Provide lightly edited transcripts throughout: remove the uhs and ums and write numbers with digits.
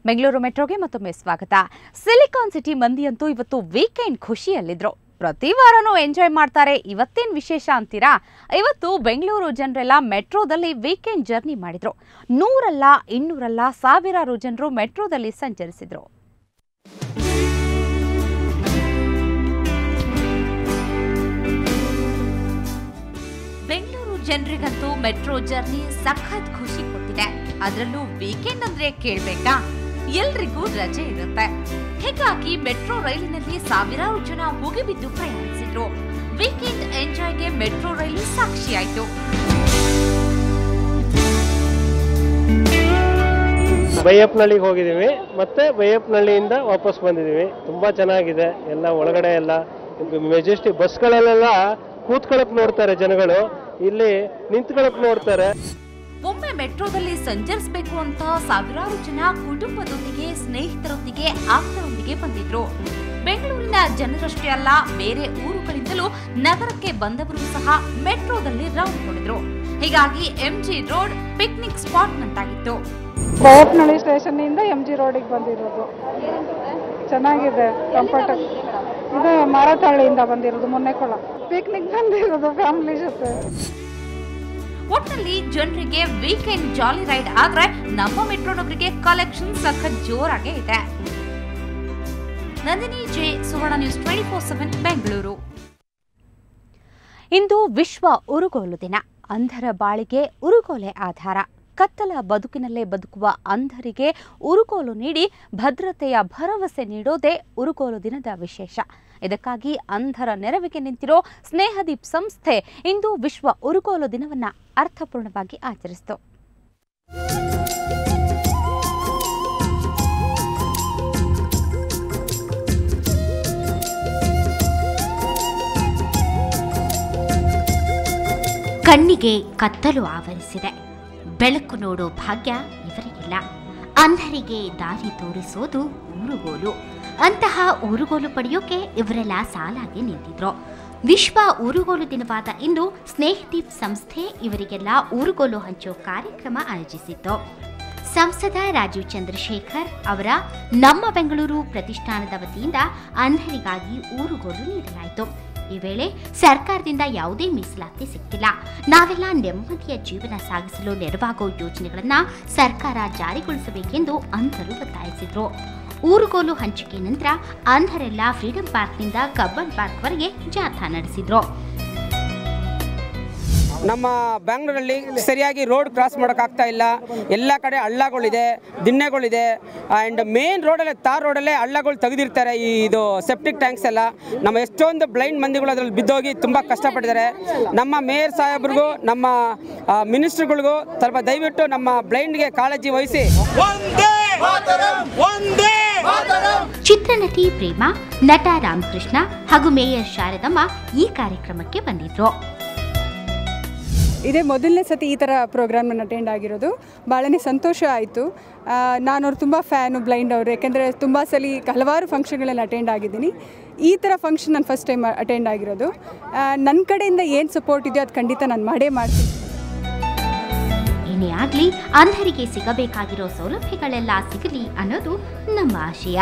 ಬೆಂಗಳೂರು ಮೆಟ್ರೋಗೆ ಮತ್ತೊಮ್ಮೆ ಸ್ವಾಗತ. Silicon city ಮಂದಿಯಂತೂ ಇವತ್ತು ವೀಕೆಂಡ್ ಖುಷಿಯಲ್ಲಿದ್ರು. ಪ್ರತಿ ವಾರನೂ ಎಂಜಾಯ್ ಮಾಡ್ತಾರೆ. ಇವತ್ತೇನು ವಿಶೇಷ ಅಂತೀರಾ? ಇವತ್ತು ಬೆಂಗಳೂರು ಜನರೆಲ್ಲ ಮೆಟ್ರೋದಲ್ಲಿ ವೀಕೆಂಡ್ ಜರ್ನಿ ಮಾಡಿದ್ರು. 100 ಅಲ್ಲ 200 ಅಲ್ಲ ಸಾವಿರಾರು ಜನರು ಮೆಟ್ರೋದಲ್ಲಿ ಸಂಚರಿಸಿದ್ರು. ಬೆಂಗಳೂರು ಜನರಿಗಂತೂ ಮೆಟ್ರೋ ಜರ್ನಿ ಸಖತ್ ಖುಷಿ ಕೊಟ್ಟಿದೆ. ಅದರಲ್ಲೂ ವೀಕೆಂಡ್ ಅಂದ್ರೆ ಕೇಳ್ಬೇಕಾ? ಎಲ್ರಿಗೂ ರಜೆ ಇರುತ್ತೆ. ಹೀಗಾಗಿ ಮೆಟ್ರೋ ರೈಲಿನಲ್ಲಿ ಸಾವಿರಾರು ಜನ ಮುಗಿಬಿದ್ದು ಪ್ರಯಾಣಿಸಿದ್ರು. ವೀಕೆಂಡ್ ಎಂಜಾಯ್ಗೆ ಮೆಟ್ರೋ ರೈಲು ಸಾಕ್ಷಿಯಾಯಿತು. ಬೈಯಪ್ಪನಹಳ್ಳಿಗೆ ಹೋಗಿದ್ದೀವಿ, ಮತ್ತೆ ಬೈಯಪ್ಪನಹಳ್ಳಿಯಿಂದ ವಾಪಸ್ ಬಂದಿದ್ದೀವಿ. ತುಂಬಾ ಚೆನ್ನಾಗಿದೆ. ಎಲ್ಲ ಒಳಗಡೆ ಎಲ್ಲ ಮೆಜೆಸ್ಟಿಕ್ ಬಸ್ಗಳಲ್ಲೆಲ್ಲ ಕೂತ್ಕೊಳ್ಳಕ್ ನೋಡ್ತಾರೆ ಜನಗಳು, ಇಲ್ಲಿ ನಿಂತ್ಕೊಳ್ಳಕ್ ನೋಡ್ತಾರೆ. ಒಮ್ಮೆ ಮೆಟ್ರೋದಲ್ಲಿ ಸಂಚರಿಸಬೇಕು ಅಂತ ಸಾವಿರಾರು ಜನ ಕುಟುಂಬದೊಂದಿಗೆ, ಸ್ನೇಹಿತರೊಂದಿಗೆ, ಆಪ್ತರೊಂದಿಗೆ ಬಂದಿದ್ರು. ಬೆಂಗಳೂರಿನ ಜನರಷ್ಟೇ ಅಲ್ಲ, ಬೇರೆ ಊರುಗಳಿಂದಲೂ ನಗರಕ್ಕೆ ಬಂದವರು ಸಹ ಮೆಟ್ರೋದಲ್ಲಿ ರೌಂಡ್ ಹೊಡೆದ್ರು. ಹೀಗಾಗಿ ಎಂಜಿ ರೋಡ್ ಪಿಕ್ನಿಕ್ ಸ್ಪಾಟ್ ನಂತಾಗಿತ್ತು. ಬೈಯಪ್ಪನಹಳ್ಳಿ ಸ್ಟೇಷನ್ ಇಂದ ಎಂಜಿ ರೋಡಿಗೆ ಬಂದಿರೋದು. ಚೆನ್ನಾಗಿದೆ, ಕಂಫರ್ಟಬಲ್. ಇದು ಮಾರತಹಳ್ಳಿಯಿಂದ ಬಂದಿರೋದು, ಮೊನ್ನೆಕೊಳ ಪಿಕ್ನಿಕ್ ಬಂದಿರೋದು ಫ್ಯಾಮಿಲಿ ಜೊತೆ. ಒಟ್ಟಿನಲ್ಲಿ ಜನರಿಗೆ ವೀಕೆಂಡ್ ಜಾಲಿ ರೈಡ್ ಆದ್ರೆ ನಮ್ಮ ಮೆಟ್ರೋನವರಿಗೆ ಕಲೆಕ್ಷನ್ ಸಖತ್ ಜೋರಾಗೇ ಇದೆ. ನಂದಿನಿ ಜೆ, ಸುವರ್ಣ ನ್ಯೂಸ್ 24/7 ಬೆಂಗಳೂರು. ಇಂದು ವಿಶ್ವ ಉರುಗೋಲು ದಿನ. ಅಂಧರ ಬಾಳಿಗೆ ಉರುಗೋಲೆ ಆಧಾರ. ಕತ್ತಲ ಬದುಕಿನಲ್ಲೇ ಬದುಕುವ ಅಂಧರಿಗೆ ಉರುಗೋಲು ನೀಡಿ ಭದ್ರತೆಯ ಭರವಸೆ ನೀಡೋದೇ ಉರುಗೋಲು ದಿನದ ವಿಶೇಷ. ಇದಕ್ಕಾಗಿ ಅಂಧರ ನೆರವಿಗೆ ನಿಂತಿರೋ ಸ್ನೇಹದೀಪ್ ಸಂಸ್ಥೆ ಇಂದು ವಿಶ್ವ ಉರುಗೋಲು ದಿನವನ್ನ ಅರ್ಥಪೂರ್ಣವಾಗಿ ಆಚರಿಸಿತು. ಕಣ್ಣಿಗೆ ಕತ್ತಲು ಆವರಿಸಿದೆ. ಬೆಳಕು ನೋಡೋ ಭಾಗ್ಯ ಇವರಿಗಿಲ್ಲ. ಅಂಧರಿಗೆ ದಾರಿ ತೋರಿಸೋದು ಊರುಗೋಲು. ಅಂತಹ ಊರುಗೋಲು ಪಡೆಯೋಕೆ ಇವರೆಲ್ಲ ಸಾಲಾಗಿ ನಿಂತಿದ್ರು. ವಿಶ್ವ ಊರುಗೋಲು ದಿನವಾದ ಇಂದು ಸ್ನೇಹದೀಪ್ ಸಂಸ್ಥೆ ಇವರಿಗೆಲ್ಲ ಊರುಗೋಲು ಹಂಚೋ ಕಾರ್ಯಕ್ರಮ ಆಯೋಜಿಸಿತ್ತು. ಸಂಸದ ರಾಜೀವ್ ಚಂದ್ರಶೇಖರ್ ಅವರ ನಮ್ಮ ಬೆಂಗಳೂರು ಪ್ರತಿಷ್ಠಾನದ ವತಿಯಿಂದ ಅಂಧರಿಗಾಗಿ ಊರುಗೋಲು ನೀಡಲಾಯಿತು. ಈ ವೇಳೆ ಸರ್ಕಾರದಿಂದ ಯಾವುದೇ ಮೀಸಲಾತಿ ಸಿಕ್ಕಿಲ್ಲ. ನಾವೆಲ್ಲ ನೆಮ್ಮದಿಯ ಜೀವನ ಸಾಗಿಸಲು ನೆರವಾಗೋ ಯೋಜನೆಗಳನ್ನ ಸರ್ಕಾರ ಜಾರಿಗೊಳಿಸಬೇಕೆಂದು ಅಂಧರು ಒತ್ತಾಯಿಸಿದ್ರು. ಊರುಗೋಲು ಹಂಚಿಕೆ ನಂತರ ಅಂಧರೆಲ್ಲ ಫ್ರೀಡಂ ಪಾರ್ಕ್ನಿಂದ ಕಬ್ಬನ್ ಪಾರ್ಕ್ವರೆಗೆ ಜಾಥಾ ನಡೆಸಿದ್ರು. ನಮ್ಮ ಬ್ಯಾಂಗ್ಳೂರಲ್ಲಿ ಸರಿಯಾಗಿ ರೋಡ್ ಕ್ರಾಸ್ ಮಾಡೋಕ್ಕಾಗ್ತಾ ಇಲ್ಲ. ಎಲ್ಲ ಕಡೆ ಹಳ್ಳಗಳಿದೆ, ದಿಣ್ಣೆಗಳಿದೆ. ಆ್ಯಂಡ್ ಮೇನ್ ರೋಡಲ್ಲೇ, ತಾರ್ ರೋಡಲ್ಲೇ ಹಳ್ಳಗಳು ತೆಗೆದಿರ್ತಾರೆ. ಇದು ಸೆಪ್ಟಿಕ್ ಟ್ಯಾಂಕ್ಸ್ ಎಲ್ಲ ನಮ್ಮ ಎಷ್ಟೊಂದು ಬ್ಲೈಂಡ್ ಮಂದಿಗಳು ಅದರಲ್ಲಿ ಬಿದ್ದೋಗಿ ತುಂಬ ಕಷ್ಟಪಟ್ಟಿದ್ದಾರೆ. ನಮ್ಮ ಮೇಯರ್ ಸಾಹೇಬ್ರಿಗೂ ನಮ್ಮ ಮಿನಿಸ್ಟ್ರುಗಳಿಗೂ ಸ್ವಲ್ಪ ದಯವಿಟ್ಟು ನಮ್ಮ ಬ್ಲೈಂಡ್ಗೆ ಕಾಳಜಿ ವಹಿಸಿ. ಚಿತ್ರನಟಿ ಪ್ರೇಮಾ, ನಟ ರಾಮಕೃಷ್ಣ ಹಾಗೂ ಮೇಯರ್ ಶಾರದಮ್ಮ ಈ ಕಾರ್ಯಕ್ರಮಕ್ಕೆ ಬಂದಿದ್ರು. ಇದೇ ಮೊದಲನೇ ಸತಿ ಈ ಥರ ಪ್ರೋಗ್ರಾಮನ್ನು ಅಟೆಂಡ್ ಆಗಿರೋದು. ಭಾಳನೇ ಸಂತೋಷ ಆಯಿತು. ನಾನು ಅವ್ರು ತುಂಬ ಫ್ಯಾನು, ಬ್ಲೈಂಡ್ ಅವರು. ಯಾಕೆಂದರೆ ತುಂಬ ಸಲ ಹಲವಾರು ಫಂಕ್ಷನ್ಗಳಲ್ಲಿ ಅಟೆಂಡ್ ಆಗಿದ್ದೀನಿ. ಈ ಥರ ಫಂಕ್ಷನ್ ನಾನು ಫಸ್ಟ್ ಟೈಮ್ ಅಟೆಂಡ್ ಆಗಿರೋದು. ನನ್ನ ಕಡೆಯಿಂದ ಏನು ಸಪೋರ್ಟ್ ಇದೆಯೋ ಅದು ಖಂಡಿತ ನಾನು ಮಾಡೇ ಮಾಡ್ತೀನಿ. ಏನೇ ಆಗಲಿ ಅಂಧರಿಗೆ ಸಿಗಬೇಕಾಗಿರೋ ಸೌಲಭ್ಯಗಳೆಲ್ಲ ಸಿಗಲಿ ಅನ್ನೋದು ನಮ್ಮ ಆಶಯ.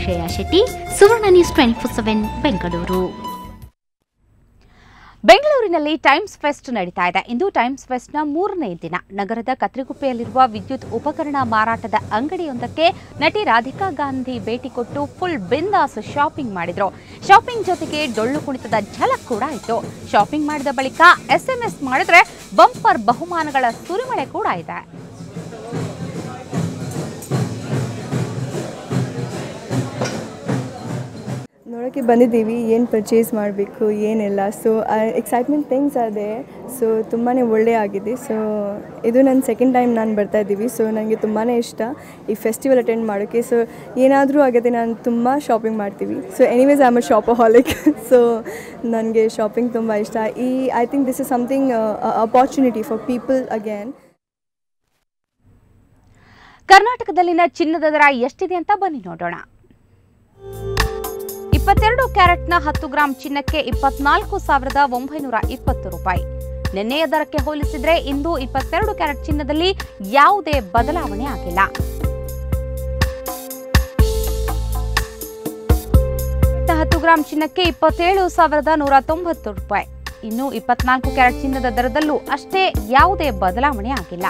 ಶ್ರೇಯಾ ಶೆಟ್ಟಿ, ಸುವರ್ಣ ನ್ಯೂಸ್ 24/7 ಬೆಂಗಳೂರು. ಬೆಂಗಳೂರಿನಲ್ಲಿ ಟೈಮ್ಸ್ ಫೆಸ್ಟ್ ನಡೀತಾ ಇದೆ. ಇಂದು ಟೈಮ್ಸ್ ಫೆಸ್ಟ್ನ 3ನೇ ದಿನ. ನಗರದ ಕತ್ರಿಗುಪ್ಪೆಯಲ್ಲಿರುವ ವಿದ್ಯುತ್ ಉಪಕರಣ ಮಾರಾಟದ ಅಂಗಡಿಯೊಂದಕ್ಕೆ ನಟಿ ರಾಧಿಕಾ ಗಾಂಧಿ ಭೇಟಿ ಕೊಟ್ಟು ಫುಲ್ ಬಿಂದಾಸ್ ಶಾಪಿಂಗ್ ಮಾಡಿದ್ರು. ಶಾಪಿಂಗ್ ಜೊತೆಗೆ ಡೊಳ್ಳು ಕುಣಿತದ ಝಲಕ್ ಕೂಡ ಇತ್ತು. ಶಾಪಿಂಗ್ ಮಾಡಿದ ಬಳಿಕ SMS ಮಾಡಿದ್ರೆ ಬಂಪರ್ ಬಹುಮಾನಗಳ ಸುರಿಮಳೆ ಕೂಡ ಇದೆ. ನೋಡೋಕ್ಕೆ ಬಂದಿದ್ದೀವಿ, ಏನು ಪರ್ಚೇಸ್ ಮಾಡಬೇಕು ಏನೆಲ್ಲ. ಸೊ ಎಕ್ಸೈಟ್ಮೆಂಟ್ ಥಿಂಗ್ಸ್ ಅದೇ. ಸೊ ತುಂಬಾ ಒಳ್ಳೆ ಆಗಿದೆ. ಸೊ ಇದು ನನ್ನ ಸೆಕೆಂಡ್ ಟೈಮ್ ನಾನು ಬರ್ತಾಯಿದ್ದೀವಿ. ಸೊ ನನಗೆ ತುಂಬಾ ಇಷ್ಟ ಈ ಫೆಸ್ಟಿವಲ್ ಅಟೆಂಡ್ ಮಾಡೋಕ್ಕೆ. ಸೊ ಏನಾದರೂ ಆಗುತ್ತೆ, ನಾನು ತುಂಬ ಶಾಪಿಂಗ್ ಮಾಡ್ತೀವಿ. So anyways I am a shopaholic. So ನನಗೆ ಶಾಪಿಂಗ್ ತುಂಬ ಇಷ್ಟ. I think this is something opportunity for people again. ಕರ್ನಾಟಕದಲ್ಲಿನ ಚಿನ್ನದ ದರ ಎಷ್ಟಿದೆ ಅಂತ ಬನ್ನಿ ನೋಡೋಣ. 22 ಕ್ಯಾರೆಟ್ನ 10 ಗ್ರಾಂ ಚಿನ್ನಕ್ಕೆ 24,920 ರೂಪಾಯಿ. ನಿನ್ನೆಯ ದರಕ್ಕೆ ಹೋಲಿಸಿದರೆ ಇಂದು 22 ಕ್ಯಾರೆಟ್ ಚಿನ್ನದಲ್ಲಿ ಯಾವುದೇ ಬದಲಾವಣೆ ಆಗಿಲ್ಲ. 10 ಗ್ರಾಂ ಚಿನ್ನಕ್ಕೆ 27,190 ರೂಪಾಯಿ. ಇನ್ನು 24 ಕ್ಯಾರೆಟ್ ಚಿನ್ನದ ದರದಲ್ಲೂ ಅಷ್ಟೇ ಯಾವುದೇ ಬದಲಾವಣೆ ಆಗಿಲ್ಲ.